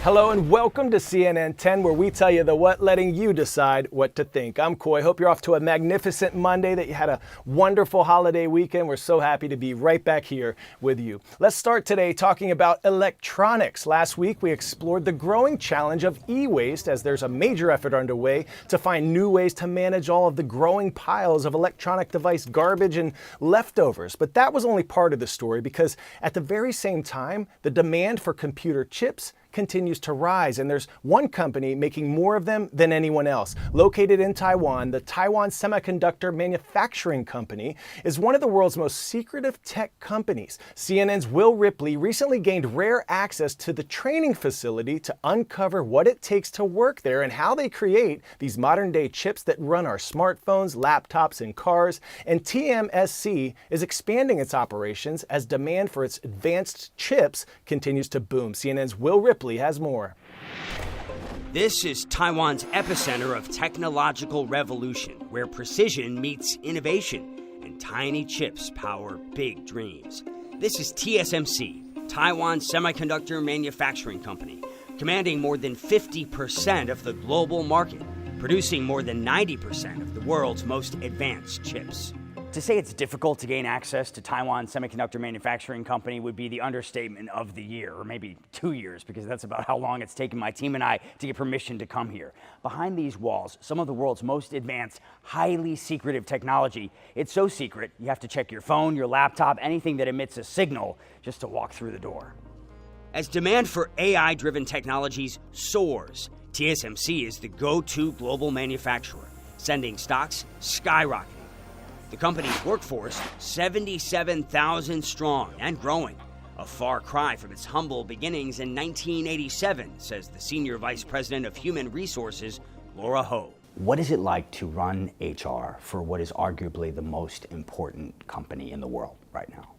Hello and welcome to CNN 10, where we tell you the what, letting you decide what to think. I'm Coy. Hope you're off to a magnificent Monday, that you had a wonderful holiday weekend. We're so happy to be right back here with you. Let's start today talking about electronics. Last week, we explored the growing challenge of e-waste, as there's a major effort underway to find new ways to manage all of the growing piles of electronic device garbage and leftovers. But that was only part of the story, because at the very same time, the demand for computer chips continues to rise, and there's one company making more of them than anyone else. Located in Taiwan, the Taiwan Semiconductor Manufacturing Company is one of the world's most secretive tech companies. CNN's Will Ripley recently gained rare access to the training facility to uncover what it takes to work there and how they create these modern-day chips that run our smartphones, laptops, and cars. And TMSC is expanding its operations as demand for its advanced chips continues to boom. CNN's Will Ripley has more. This is Taiwan's epicenter of technological revolution, where precision meets innovation and tiny chips power big dreams. This is TSMC, Taiwan Semiconductor Manufacturing Company, commanding more than 50% of the global market, producing more than 90% of the world's most advanced chips. To say it's difficult to gain access to Taiwan Semiconductor Manufacturing Company would be the understatement of the year, or maybe 2 years, because that's about how long it's taken my team and I to get permission to come here. Behind these walls, some of the world's most advanced, highly secretive technology. It's so secret, you have to check your phone, your laptop, anything that emits a signal just to walk through the door. As demand for AI-driven technologies soars, TSMC is the go-to global manufacturer, sending stocks skyrocketing. The company's workforce, 77,000 strong and growing, a far cry from its humble beginnings in 1987, says the Senior Vice President of Human Resources, Laura Ho. What is it like to run HR for what is arguably the most important company in the world right now?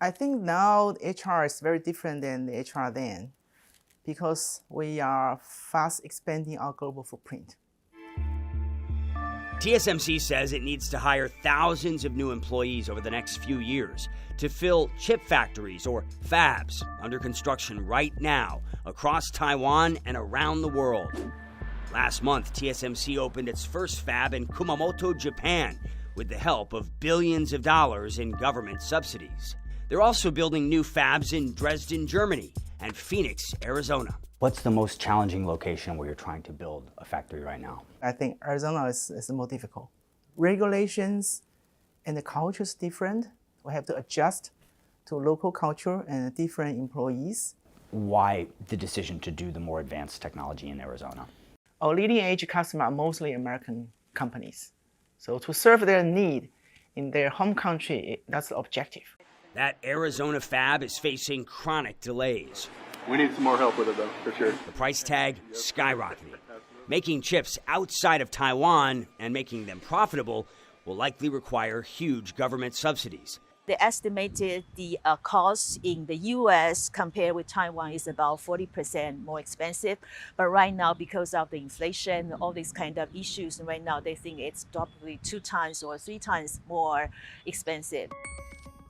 I think now HR is very different than the HR then, because we are fast expanding our global footprint. TSMC says it needs to hire thousands of new employees over the next few years to fill chip factories, or fabs, under construction right now across Taiwan and around the world. Last month, TSMC opened its first fab in Kumamoto, Japan, with the help of billions of dollars in government subsidies. They're also building new fabs in Dresden, Germany, and Phoenix, Arizona. What's the most challenging location where you're trying to build a factory right now? I think Arizona is more difficult. Regulations and the culture is different. We have to adjust to local culture and different employees. Why the decision to do the more advanced technology in Arizona? Our leading edge customers are mostly American companies. So to serve their need in their home country, that's the objective. That Arizona fab is facing chronic delays. We need some more help with it, though, for sure. The price tag skyrocketing. Making chips outside of Taiwan and making them profitable will likely require huge government subsidies. They estimated the cost in the U.S. compared with Taiwan is about 40% more expensive. But right now, because of the inflation, all these kind of issues, right now they think it's probably 2 times or 3 times more expensive.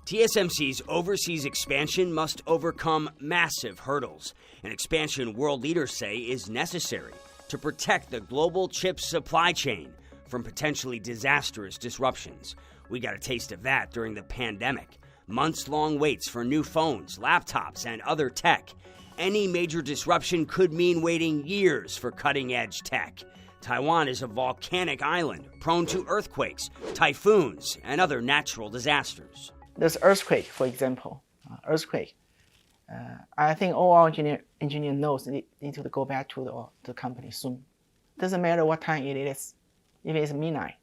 TSMC's overseas expansion must overcome massive hurdles, an expansion world leaders say is necessary to protect the global chip supply chain from potentially disastrous disruptions. We got a taste of that during the pandemic. Months-long waits for new phones, laptops, and other tech. Any major disruption could mean waiting years for cutting-edge tech. Taiwan is a volcanic island prone to earthquakes, typhoons, and other natural disasters. There's earthquake, for example. I think all our engineer knows they need to go back to the company soon. Doesn't matter what time it is. If it's midnight,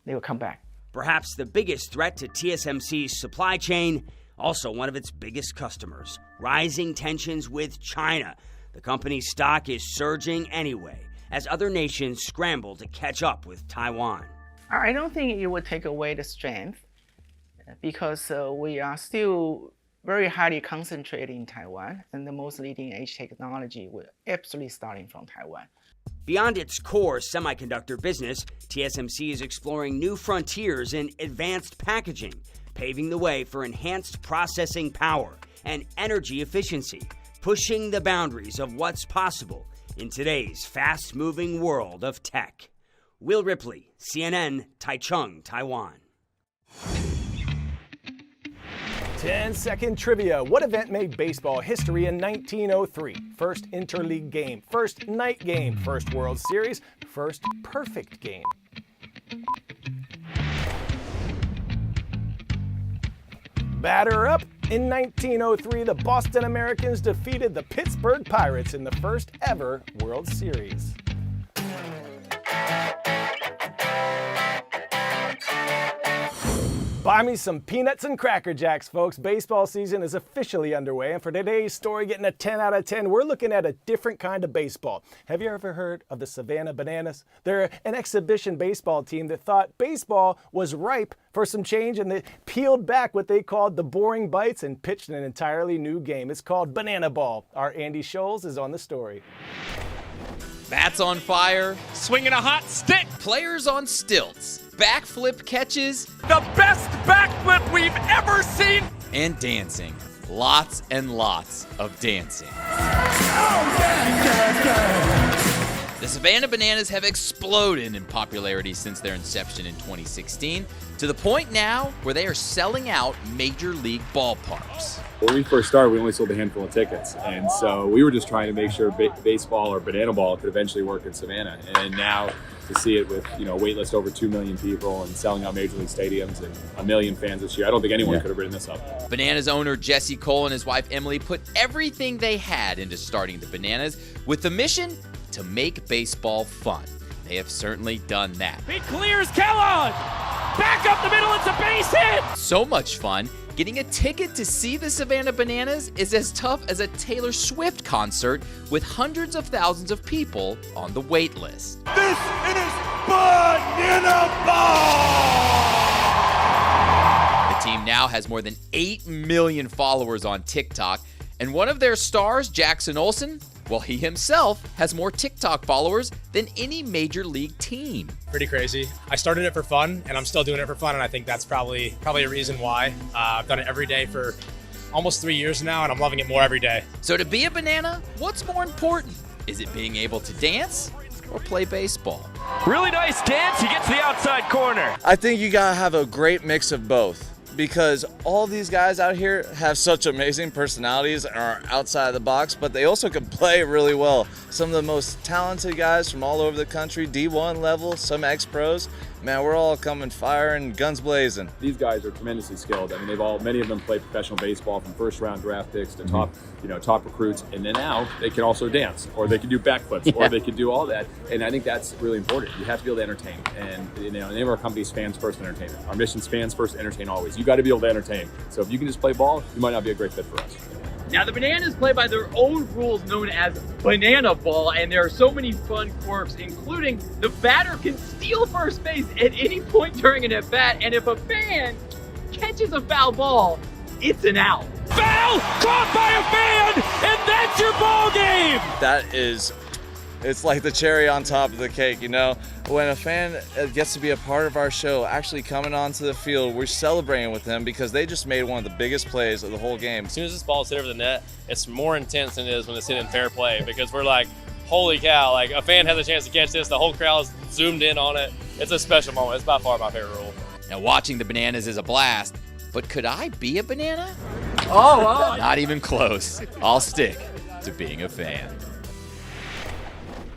they will come back. Perhaps the biggest threat to TSMC's supply chain, also one of its biggest customers, rising tensions with China. The company's stock is surging anyway, as other nations scramble to catch up with Taiwan. I don't think it would take away the strength, because we are still very highly concentrated in Taiwan, and the most leading edge technology will absolutely starting from Taiwan. Beyond its core semiconductor business, TSMC is exploring new frontiers in advanced packaging, paving the way for enhanced processing power and energy efficiency. pushing the boundaries of what's possible in today's fast-moving world of tech. Will Ripley, CNN, Taichung, Taiwan. 10-second trivia. What event made baseball history in 1903? First interleague game, first night game, first World Series, first perfect game. Batter up. In 1903, the Boston Americans defeated the Pittsburgh Pirates in the first ever World Series. Buy me some peanuts and Cracker Jacks, folks. Baseball season is officially underway, and for today's story, getting a 10 out of 10, we're looking at a different kind of baseball. Have you ever heard of the Savannah Bananas? They're an exhibition baseball team that thought baseball was ripe for some change, and they peeled back what they called the boring bites and pitched an entirely new game. It's called Banana Ball. Our Andy Scholes is on the story. Bats on fire, swinging a hot stick, players on stilts, backflip catches, the best backflip we've ever seen, and dancing. Lots and lots of dancing. The Savannah Bananas have exploded in popularity since their inception in 2016, to the point now where they are selling out major league ballparks. When we first started, we only sold a handful of tickets, and so we were just trying to make sure baseball or banana ball could eventually work in Savannah. And now to see it with a wait list over 2 million people and selling out major league stadiums and 1 million fans this year, I don't think anyone could have written this up. Bananas owner Jesse Cole and his wife Emily put everything they had into starting the Bananas with the mission to make baseball fun. They have certainly done that. He clears Kellogg, back up the middle, it's a base hit! So much fun. Getting a ticket to see the Savannah Bananas is as tough as a Taylor Swift concert with hundreds of thousands of people on the wait list. This is Banana Ball! The team now has more than 8 million followers on TikTok, and one of their stars, Jackson Olsen, well, he himself has more TikTok followers than any major league team. Pretty crazy. I started it for fun, and I'm still doing it for fun, and I think that's probably a reason why. I've done it every day for almost 3 years now, and I'm loving it more every day. So to be a banana, what's more important? Is it being able to dance or play baseball? Really nice dance, he gets the outside corner. I think you gotta have a great mix of both, because all these guys out here have such amazing personalities and are outside the box, but they also can play really well. Some of the most talented guys from all over the country, D1 level, some ex-pros. Man, we're all coming firing, guns blazing. These guys are tremendously skilled. I mean, many of them play professional baseball from first-round draft picks to top recruits, and then now they can also dance, or they can do backflips, or they can do all that. And I think that's really important. You have to be able to entertain. And the name of our company is Fans First Entertainment. Our mission is Fans First, Entertain Always. You got to be able to entertain. So if you can just play ball, you might not be a great fit for us. Now, the Bananas play by their own rules known as Banana Ball, and there are so many fun quirks, including the batter can steal first base at any point during an at-bat, and if a fan catches a foul ball, it's an out. Foul! Caught by a fan, and that's your ball game! It's like the cherry on top of the cake, When a fan gets to be a part of our show, actually coming onto the field, we're celebrating with them because they just made one of the biggest plays of the whole game. As soon as this ball's hit over the net, it's more intense than it is when it's hit in fair play, because we're like, holy cow, like a fan has a chance to catch this, the whole crowd's zoomed in on it. It's a special moment. It's by far my favorite rule. Now, watching the Bananas is a blast, but could I be a banana? Oh. Not even close. I'll stick to being a fan.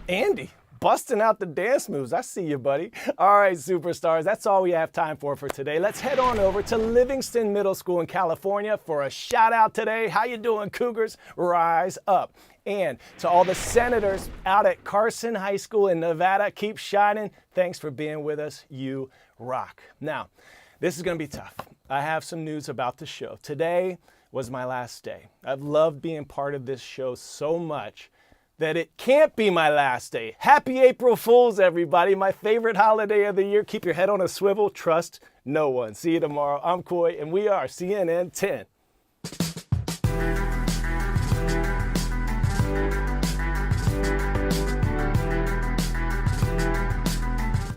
Andy, busting out the dance moves. I see you, buddy. All right, superstars, that's all we have time for today. Let's head on over to Livingston Middle School in California for a shout out today. How you doing, Cougars? Rise up. And to all the senators out at Carson High School in Nevada, keep shining. Thanks for being with us. You rock. Now, this is going to be tough. I have some news about the show. Today was my last day. I've loved being part of this show so much that it can't be my last day. Happy April Fools, everybody. My favorite holiday of the year. Keep your head on a swivel. Trust no one. See you tomorrow. I'm Coy, and we are CNN 10.